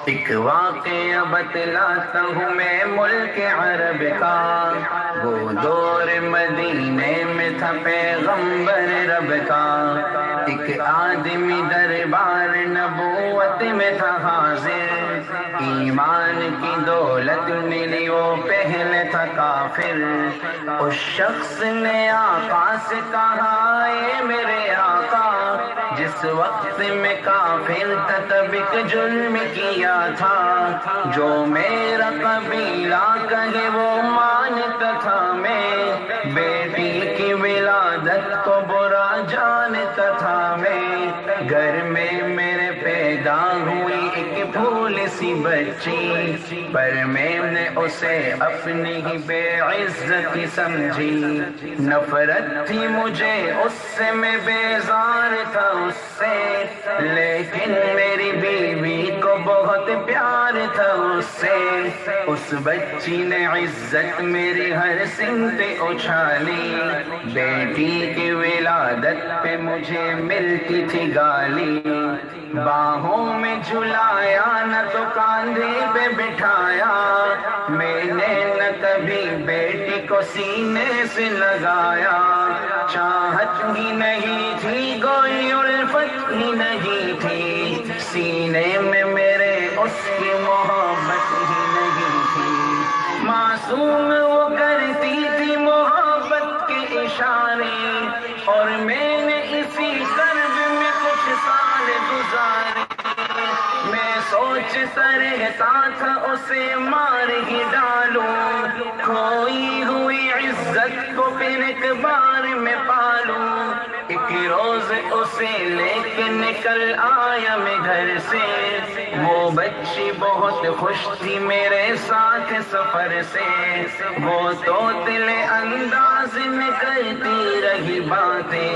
ایک واقعہ بتلاتا ہوں میں ملک عرب کا، وہ دور مدینے میں تھا پیغمبر رب کا۔ ایک آدمی دربار نبوت میں تھا حاضر، ایمان کی دولت ملی وہ پہلے تھا کافر۔ اس شخص نے آقا سے کہا اے میرے آقا، جس وقت میں کافر تھا تب ایک جرم کیا تھا، جو میرا قبیلہ کہے وہ مانتا تھا میں، بیٹی کی ولادت کو برا جانتا تھا میں۔ گھر میں میرے پیدا ہوئی ایک پھول سی بچی، پر میں نے اسے اپنی ہی بے عزتی سمجھی۔ نفرت تھی مجھے اس سے، میں بیزار تھا اس سے، لیکن میری بیوی کو بہت پیار تھا اس سے۔ اس بچی نے عزت میری ہر سمت اچھالی، بیٹی کی ولادت پہ مجھے ملتی تھی گالی۔ باہوں میں جھلایا نہ تو کاندھے پہ بٹھایا، میں نے نہ کبھی بیٹی کو سینے سے لگایا۔ چاہت ہی نہیں تھی کوئی الفت ہی نہیں تھی، سینے میں میرے اس کی محبت ہی نہیں تھی۔ معصوم وہ کرتی تھی محبت کے اشارے، اور میں نے اسی کرب میں کچھ سال گزارے۔ میں سوچتا رہتا تھا اسے مار ہی ڈالوں، کھوئی ہوئی عزت کو پھر ایک بار میں پالوں۔ ایک روز اسے لے کے نکل آیا میں گھر سے، وہ بچی بہت خوش تھی میرے ساتھ سفر سے۔ وہ طوطے انداز میں کرتی رہی باتیں،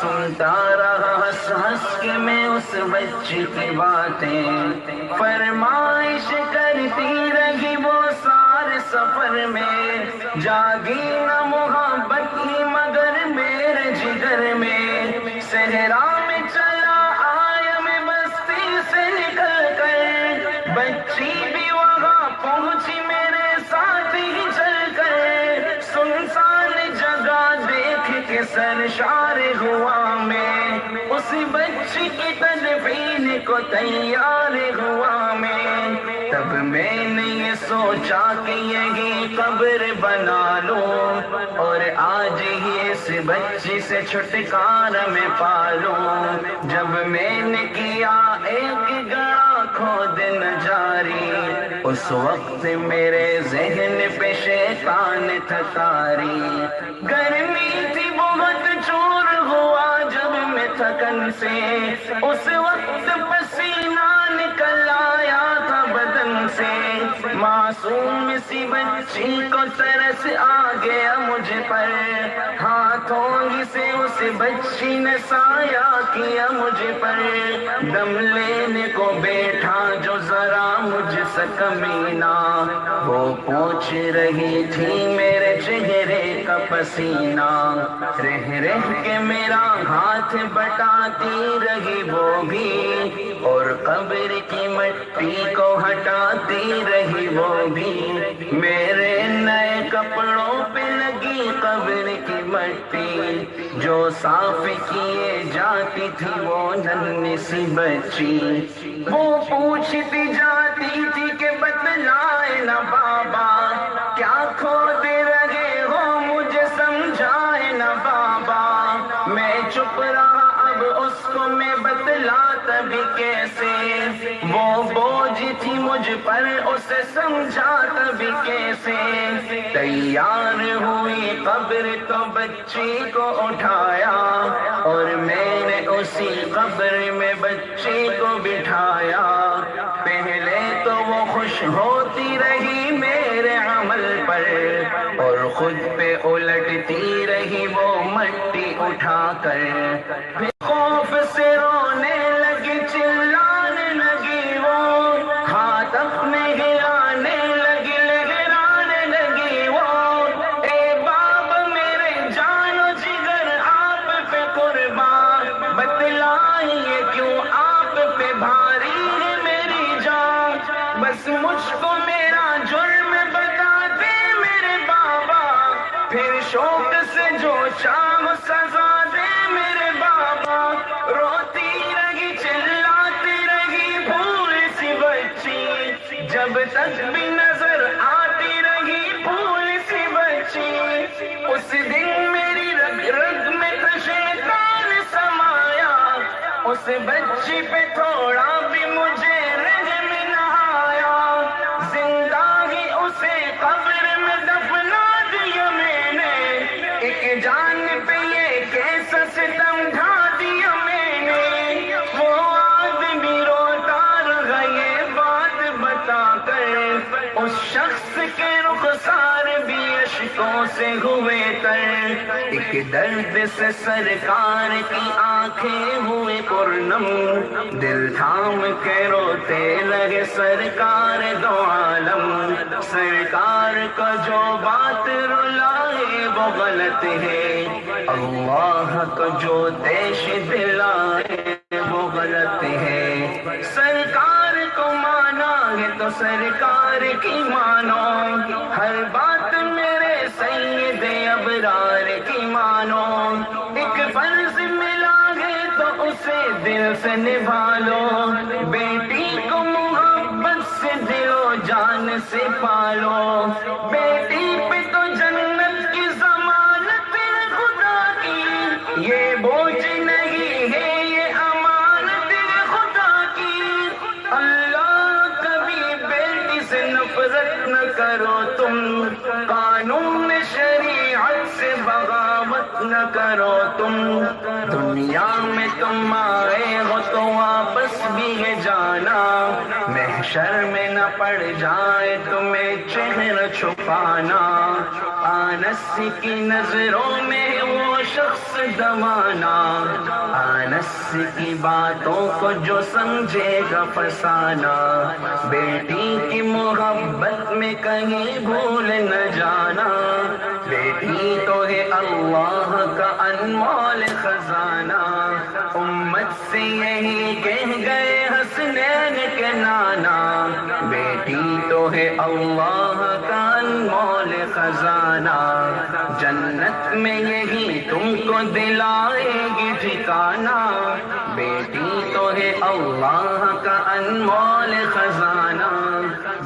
سنتا رہا ہنس ہنس کے میں اس بچی کی باتیں۔ فرمائش کرتی رہی وہ سارے سفر میں، جاگی نہ محبت ہی مگر میرے جگر میں۔ صحرا میں چلا آیا میں بستی سے نکل کر، بچی بھی وہاں پہنچی میرے ساتھ ہی چل کر۔ سنسان جگہ دیکھ کے سرشار ہوا میں، اس بچی کی تدفین کو تیار ہوا میں۔ تب میں نے یہ سوچا کہ یہی قبر بنا لوں، اور آج ہی اس بچی سے چھٹکارا میں پالوں۔ جب میں نے کیا ایک گڑھا کھود نہ جاری، اس وقت میرے ذہن پہ شیطان تھا طاری۔ گرمی تھی بہت چور ہوا جب میں تھکن سے، اس وقت پسینہ نکل آیا تھا بدن سے۔ معصوم سی بچی کو ترس آ گیا مجھ پر، ہاتھوں ہی سے اس بچی نے سایہ کیا مجھ پر۔ دم لینے کو بیٹھا جو ذرا مجھ سے کمینہ، وہ پوچھ رہی تھی میرے چہرے کا پسینہ۔ رہ رہ کے میرا ہاتھ بٹاتی رہی وہ بھی، اور قبر کی مٹی کو ہٹاتی رہی وہ بھی۔ میرے نئے کپڑوں پہ لگی قبر کی مٹی، جو صاف کیے جاتی تھی وہ ننھی سی بچی۔ وہ پوچھتی جاتی تھی کہ بتلائے نا بابا، کیا کھود رہے ہو مجھے سمجھائے نا بابا۔ میں چپ رہا، اب اس کو میں بتلاتا بھی کیسے، وہ بوجھ تھی مجھ پر اسے سمجھاتا بھی کیسے۔ تیار ہوئی قبر تو بچی کو اٹھایا، اور میں نے اسی قبر میں بچی کو بٹھایا۔ پہلے تو وہ خوش ہوتی رہی میرے عمل پر، اور خود پہ الٹتی رہی وہ مٹی اٹھا کر۔ پھر خوف سے رونے لگی، چلانے لگی وہ، ہاتھ اپنے ہلانے لگی، لہرانے لگی وہ۔ اے باب میرے جان و جگر آپ پہ قربان، بتلائیے کیوں آپ پہ بھاری ہے میری جان۔ شوق سے جو شام سزا دے میرے بابا، روتی رہی چلاتی رہی بھول سی بچی، جب تک بھی نظر آتی رہی بھول سی بچی، اس دن میری رگ رگ میں تھا شیطان سمایا، اس بچی پہ تھوڑا بھی مجھے رحم نہ آیا، زندہ ہی اسے قبر میں دفنا دیا میں نے، ایک جان پہ یہ کیسا ستم ڈھا دیا میں نے، وہ آدمی روتا رہا یہ بات بتا کر، اس شخص کے رخسار بھی اشکوں سے ہوئے تر، ایک درد سے سرکار کی آنکھیں ہوئے پرنم، دل تھام کے روتے لگے سرکار دو عالم، سرکار کا جو بات رلائے وہ غلط ہے، اللہ کا جو دیش دلائے وہ غلط ہے، سرکار کو مانا ہے تو سرکار کی مانو، ہر بات میرے سید ابرار کی مانو، ایک فرض ملا ہے تو اسے دل سے نبھا لو، بیٹی کو محبت سے دل و جان سے پالو، بیٹی پہ تو جنت کی ضمانت ہے خدا کی، یہ بوجھ نہیں ہے یہ امانت ہے خدا کی، اللہ کبھی بیٹی سے نفرت نہ کرو تم، قانون شریعت سے بغاوت نہ کرو تم، دنیا میں تم آئے ہو تو واپس بھی ہے جانا، محشر میں نہ پڑ جائے تمہیں چہرہ چھپانا، آنس کی نظروں میں وہ شخص دمانا، آنس کی باتوں کو جو سمجھے گا فسانا، بیٹی کی محبت میں کہیں بھول نہ جانا، بیٹی تو ہے اللہ کا انمول خزانہ، امت سے یہی کہہ گئے حسنین کے نانا، بیٹی تو ہے اللہ کا انمول خزانہ، جنت میں یہی تم کو دلائے گی ٹھکانہ، بیٹی تو ہے اللہ کا انمول خزانہ،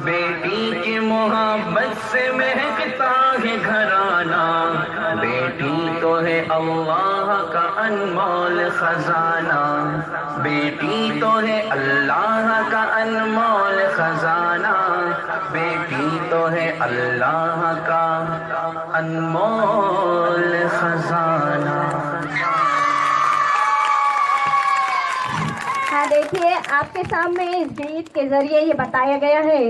بیٹی کی محبت سے مہکتا ہے گھرانہ، بیٹی تو ہے اللہ کا انمول خزانہ، بیٹی تو ہے اللہ کا انمول خزانہ، بیٹی تو ہے اللہ کا انمول خزانہ۔ ہاں دیکھیے، آپ کے سامنے اس گیت کے ذریعے یہ بتایا گیا ہے